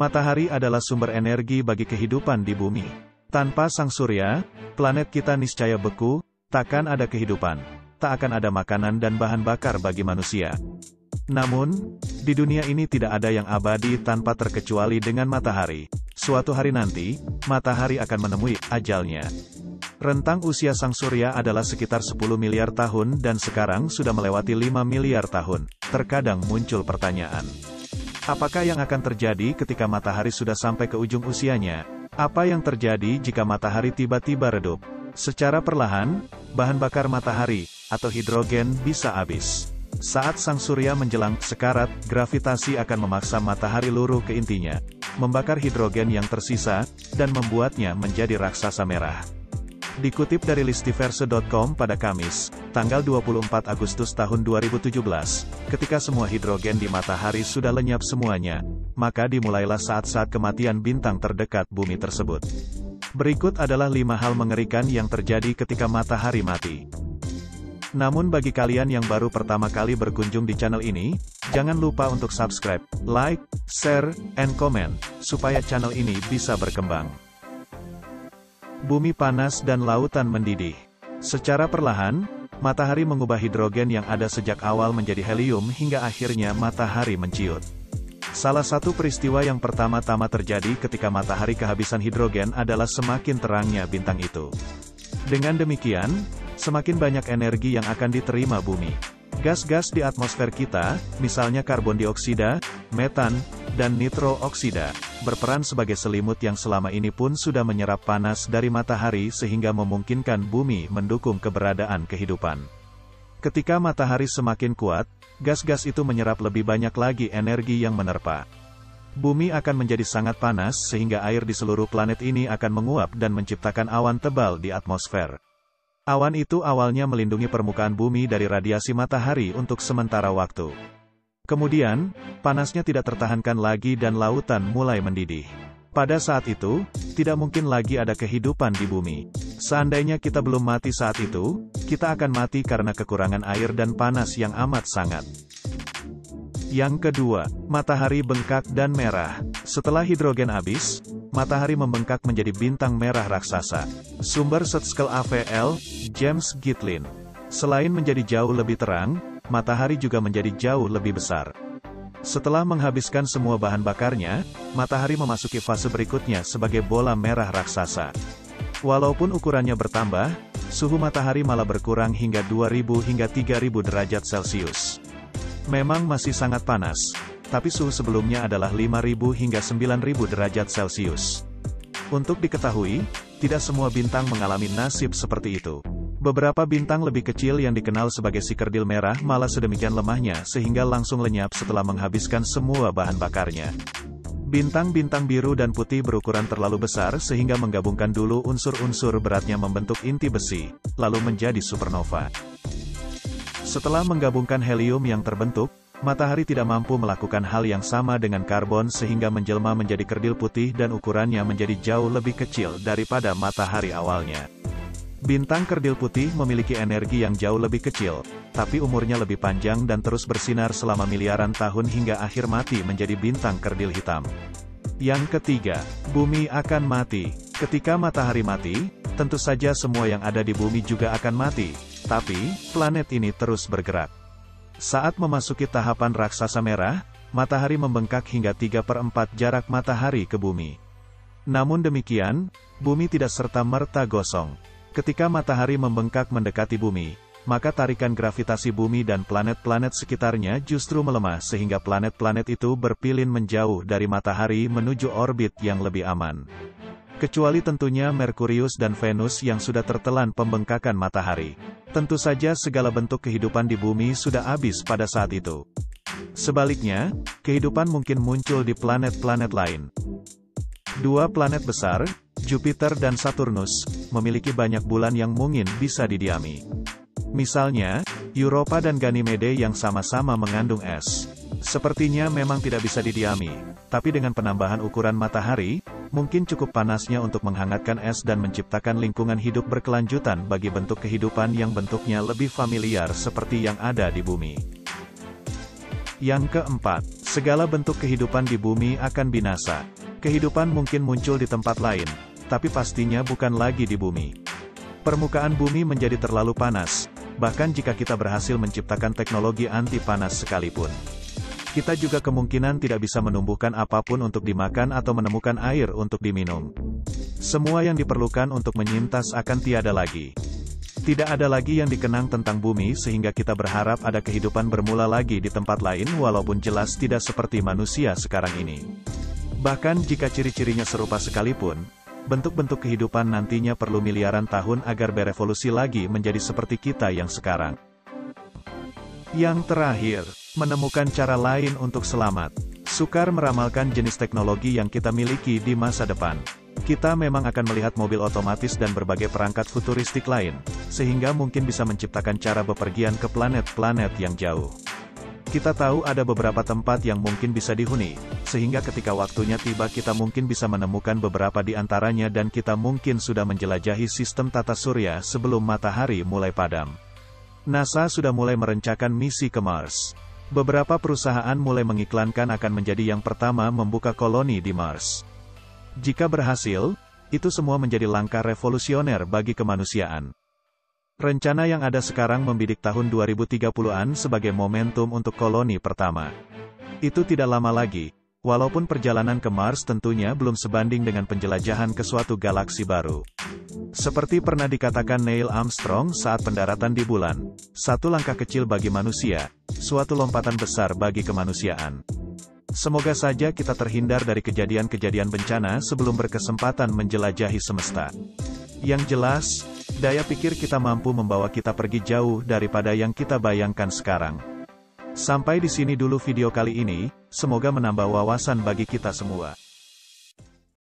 Matahari adalah sumber energi bagi kehidupan di bumi. Tanpa sang surya, planet kita niscaya beku, takkan ada kehidupan, tak akan ada makanan dan bahan bakar bagi manusia. Namun, di dunia ini tidak ada yang abadi tanpa terkecuali dengan matahari. Suatu hari nanti, matahari akan menemui ajalnya. Rentang usia sang surya adalah sekitar 10 miliar tahun dan sekarang sudah melewati 5 miliar tahun. Terkadang muncul pertanyaan. Apakah yang akan terjadi ketika matahari sudah sampai ke ujung usianya? Apa yang terjadi jika matahari tiba-tiba redup? Secara perlahan, bahan bakar matahari, atau hidrogen, bisa habis. Saat sang surya menjelang sekarat, gravitasi akan memaksa matahari luruh ke intinya, membakar hidrogen yang tersisa, dan membuatnya menjadi raksasa merah. Dikutip dari listiverse.com pada Kamis, tanggal 24 Agustus tahun 2017, ketika semua hidrogen di matahari sudah lenyap semuanya, maka dimulailah saat-saat kematian bintang terdekat bumi tersebut. Berikut adalah 5 hal mengerikan yang terjadi ketika matahari mati. Namun bagi kalian yang baru pertama kali berkunjung di channel ini, jangan lupa untuk subscribe, like, share, and comment, supaya channel ini bisa berkembang. Bumi panas dan lautan mendidih. Secara perlahan, matahari mengubah hidrogen yang ada sejak awal menjadi helium hingga akhirnya matahari menciut. Salah satu peristiwa yang pertama-tama terjadi ketika matahari kehabisan hidrogen adalah semakin terangnya bintang itu. Dengan demikian, semakin banyak energi yang akan diterima bumi. Gas-gas di atmosfer kita, misalnya karbon dioksida, metan, dan nitrooksida, berperan sebagai selimut yang selama ini pun sudah menyerap panas dari matahari sehingga memungkinkan bumi mendukung keberadaan kehidupan. Ketika matahari semakin kuat, gas-gas itu menyerap lebih banyak lagi energi yang menerpa. Bumi akan menjadi sangat panas sehingga air di seluruh planet ini akan menguap dan menciptakan awan tebal di atmosfer. Awan itu awalnya melindungi permukaan bumi dari radiasi matahari untuk sementara waktu. Kemudian, panasnya tidak tertahankan lagi dan lautan mulai mendidih. Pada saat itu, tidak mungkin lagi ada kehidupan di bumi. Seandainya kita belum mati saat itu, kita akan mati karena kekurangan air dan panas yang amat sangat. Yang kedua, matahari bengkak dan merah. Setelah hidrogen habis, matahari membengkak menjadi bintang merah raksasa. Sumber Setskel AVL, James Gitlin. Selain menjadi jauh lebih terang, matahari juga menjadi jauh lebih besar. Setelah menghabiskan semua bahan bakarnya, matahari memasuki fase berikutnya sebagai bola merah raksasa. Walaupun ukurannya bertambah, suhu matahari malah berkurang hingga 2000 hingga 3000 derajat Celcius. Memang masih sangat panas, tapi suhu sebelumnya adalah 5000 hingga 9000 derajat Celcius. Untuk diketahui, tidak semua bintang mengalami nasib seperti itu. Beberapa bintang lebih kecil yang dikenal sebagai si kerdil merah malah sedemikian lemahnya sehingga langsung lenyap setelah menghabiskan semua bahan bakarnya. Bintang-bintang biru dan putih berukuran terlalu besar sehingga menggabungkan dulu unsur-unsur beratnya membentuk inti besi, lalu menjadi supernova. Setelah menggabungkan helium yang terbentuk, matahari tidak mampu melakukan hal yang sama dengan karbon sehingga menjelma menjadi kerdil putih dan ukurannya menjadi jauh lebih kecil daripada matahari awalnya. Bintang kerdil putih memiliki energi yang jauh lebih kecil, tapi umurnya lebih panjang dan terus bersinar selama miliaran tahun hingga akhir mati menjadi bintang kerdil hitam. Yang ketiga, bumi akan mati. Ketika matahari mati, tentu saja semua yang ada di bumi juga akan mati, tapi planet ini terus bergerak. Saat memasuki tahapan raksasa merah, matahari membengkak hingga 3/4 jarak matahari ke bumi. Namun demikian, bumi tidak serta-merta gosong. Ketika matahari membengkak mendekati bumi, maka tarikan gravitasi bumi dan planet-planet sekitarnya justru melemah sehingga planet-planet itu berpilin menjauh dari matahari menuju orbit yang lebih aman. Kecuali tentunya Merkurius dan Venus yang sudah tertelan pembengkakan matahari. Tentu saja segala bentuk kehidupan di bumi sudah habis pada saat itu. Sebaliknya, kehidupan mungkin muncul di planet-planet lain. Dua planet besar, Jupiter dan Saturnus, memiliki banyak bulan yang mungkin bisa didiami. Misalnya, Europa dan Ganymede yang sama-sama mengandung es. Sepertinya memang tidak bisa didiami, tapi dengan penambahan ukuran matahari, mungkin cukup panasnya untuk menghangatkan es dan menciptakan lingkungan hidup berkelanjutan bagi bentuk kehidupan yang bentuknya lebih familiar seperti yang ada di bumi. Yang keempat, segala bentuk kehidupan di bumi akan binasa. Kehidupan mungkin muncul di tempat lain, tapi pastinya bukan lagi di bumi. Permukaan bumi menjadi terlalu panas, bahkan jika kita berhasil menciptakan teknologi anti panas sekalipun. Kita juga kemungkinan tidak bisa menumbuhkan apapun untuk dimakan atau menemukan air untuk diminum. Semua yang diperlukan untuk menyintas akan tiada lagi. Tidak ada lagi yang dikenang tentang bumi sehingga kita berharap ada kehidupan bermula lagi di tempat lain walaupun jelas tidak seperti manusia sekarang ini. Bahkan jika ciri-cirinya serupa sekalipun, bentuk-bentuk kehidupan nantinya perlu miliaran tahun agar berevolusi lagi menjadi seperti kita yang sekarang. Yang terakhir, menemukan cara lain untuk selamat. Sukar meramalkan jenis teknologi yang kita miliki di masa depan. Kita memang akan melihat mobil otomatis dan berbagai perangkat futuristik lain, sehingga mungkin bisa menciptakan cara bepergian ke planet-planet yang jauh. Kita tahu ada beberapa tempat yang mungkin bisa dihuni, sehingga ketika waktunya tiba kita mungkin bisa menemukan beberapa di antaranya dan kita mungkin sudah menjelajahi sistem tata surya sebelum matahari mulai padam. NASA sudah mulai merencanakan misi ke Mars. Beberapa perusahaan mulai mengiklankan akan menjadi yang pertama membuka koloni di Mars. Jika berhasil, itu semua menjadi langkah revolusioner bagi kemanusiaan. Rencana yang ada sekarang membidik tahun 2030-an sebagai momentum untuk koloni pertama. Itu tidak lama lagi, walaupun perjalanan ke Mars tentunya belum sebanding dengan penjelajahan ke suatu galaksi baru. Seperti pernah dikatakan Neil Armstrong saat pendaratan di bulan, satu langkah kecil bagi manusia, suatu lompatan besar bagi kemanusiaan. Semoga saja kita terhindar dari kejadian-kejadian bencana sebelum berkesempatan menjelajahi semesta. Yang jelas, daya pikir kita mampu membawa kita pergi jauh daripada yang kita bayangkan sekarang. Sampai di sini dulu video kali ini, semoga menambah wawasan bagi kita semua.